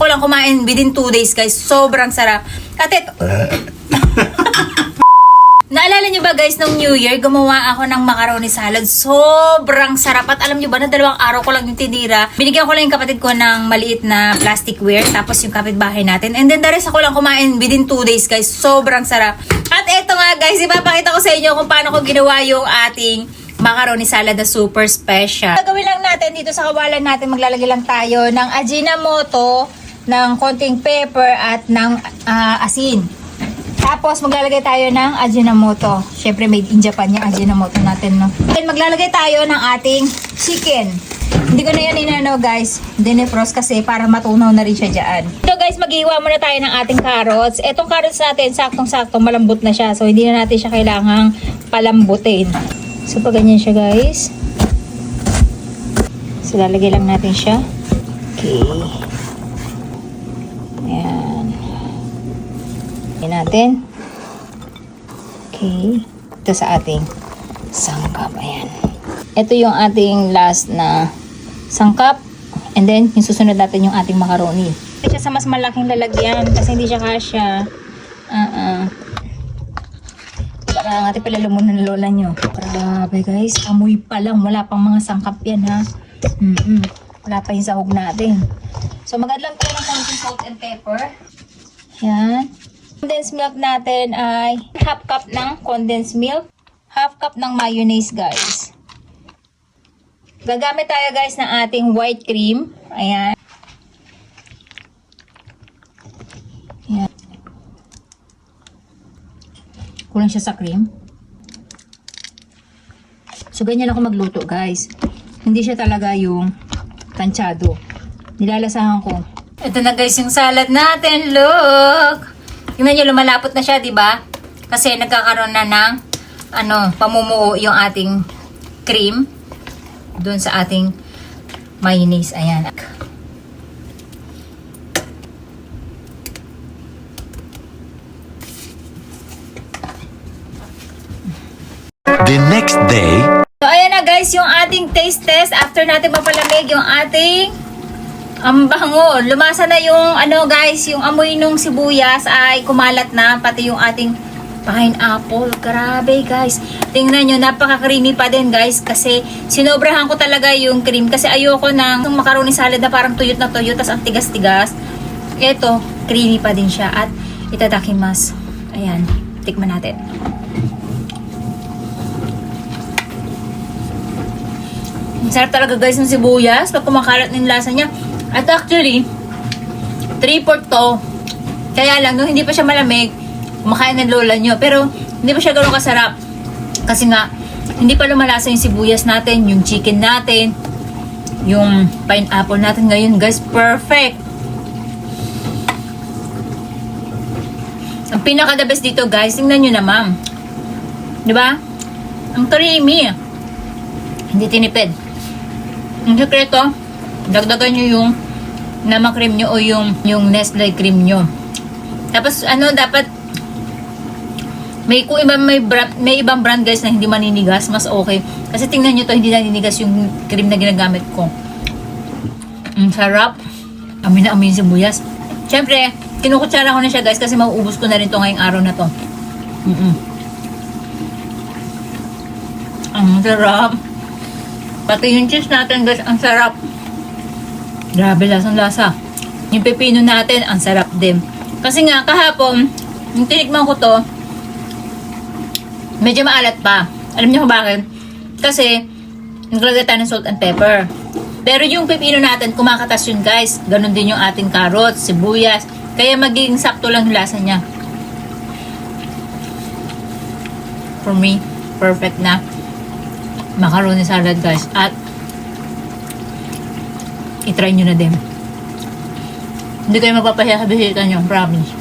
ko lang kumain within 2 days guys. Sobrang sarap. At ito, naalala nyo ba guys, nung New Year, gumawa ako ng macaroni salad. Sobrang sarap. At alam nyo ba, na 2 araw ko lang yung tinira. Binigyan ko lang yung kapatid ko ng maliit na plasticware. Tapos yung kapitbahay natin. And then the rest ako lang kumain within 2 days guys. Sobrang sarap. At eto nga guys, ipapakita ko sa inyo kung paano ko ginawa yung ating macaroni salad na super special. Gagawin lang natin dito sa kawalan natin, maglalagay lang tayo ng Ajinomoto, ng konting pepper at ng asin. Tapos maglalagay tayo ng Ajinomoto. Syempre made in Japan yung Ajinomoto natin, no. Then maglalagay tayo ng ating chicken. Hindi ko na yan inano guys, dinefrost kasi para matunaw na rin siya dyan. So guys, maghiwa muna tayo ng ating carrots. Etong carrots natin, saktong-sakto, malambot na siya. So hindi na natin siya kailangang palambutin. So pag ganyan siya guys. So lalagay lang natin siya. Okay. Ayan. Ayan natin. Okay. Ito sa ating sangkap. Ayan. Ito yung ating last na sangkap. And then, yung susunod natin yung ating macaroni. Ito siya sa mas malaking lalagyan kasi hindi siya kasya. Para natin palalumunan ng lola nyo. Grabe guys, amoy pa lang. Wala pang mga sangkap yan ha. Wala pa yung sahog natin. So mag-add lang tayo ng konting salt and pepper. Yan. Condensed milk natin ay half cup ng condensed milk. Half cup ng mayonnaise guys. Gagamit tayo guys ng ating white cream. Ayan. Ayan. Kulang siya sa cream. So ganyan ako magluto guys. Hindi siya talaga yung tansyado. Nilalasahan ko. Ito na guys yung salad natin. Look! Tingnan nyo, lumalapot na siya, di ba? Kasi nagkakaroon na ng pamumuo yung ating cream doon sa ating mayonnaise. Ayan. The next day. So ayan na guys, yung ating taste test after natin mapalamig yung ating bango. Lumasa na yung guys, yung amoy nung sibuyas ay kumalat na, pati yung ating pineapple. Grabe guys. Tingnan nyo, napaka-creamy pa din guys kasi sinobrahan ko talaga yung cream kasi ayoko ng macaroni salad na parang tuyot na tuyot tas ang tigas-tigas. Ito, creamy pa din siya at itadakimasu. Ayan, tikman natin. Sarap talaga guys ng sibuyas pag kumakalat ng lasa niya. At actually, 3/4 to. Kaya lang, nung hindi pa siya malamig, kumakain ng lola nyo. Pero, hindi pa siya gano'ng kasarap. Kasi nga, hindi pa lumalasa yung sibuyas natin, yung chicken natin, yung pineapple natin. Ngayon guys, perfect! Ang pinaka-the best dito guys, tingnan nyo na ma'am. Diba? Ang creamy. Hindi tinipid. Ang sekreto, dagdagan nyo yung nama cream nyo o yung Nestle cream nyo. Tapos dapat kung may ibang brand guys na hindi maninigas, mas okay. Kasi tingnan nyo to, hindi naninigas yung cream na ginagamit ko. Ang sarap. Amin na amin yung sibuyas. Siyempre, kinukutsara ko na siya guys kasi mauubos ko na rin to ngayong araw na to. Ang sarap. Pati yung cheese natin guys, ang sarap. Grabe, lasang-lasa. Yung pepino natin, ang sarap din. Kasi nga, kahapon, yung tinikman ko to, medyo maalat pa. Alam niyo kung bakit? Kasi, naglagay tayo ng salt and pepper. Pero yung pepino natin, kumakatas yun guys. Ganon din yung ating carrots, sibuyas. Kaya magiging sakto lang yung lasa niya. For me, perfect na macaroni salad guys. At itry nyo na din. Hindi kayo magpapahiya sa bisita nyo, promise.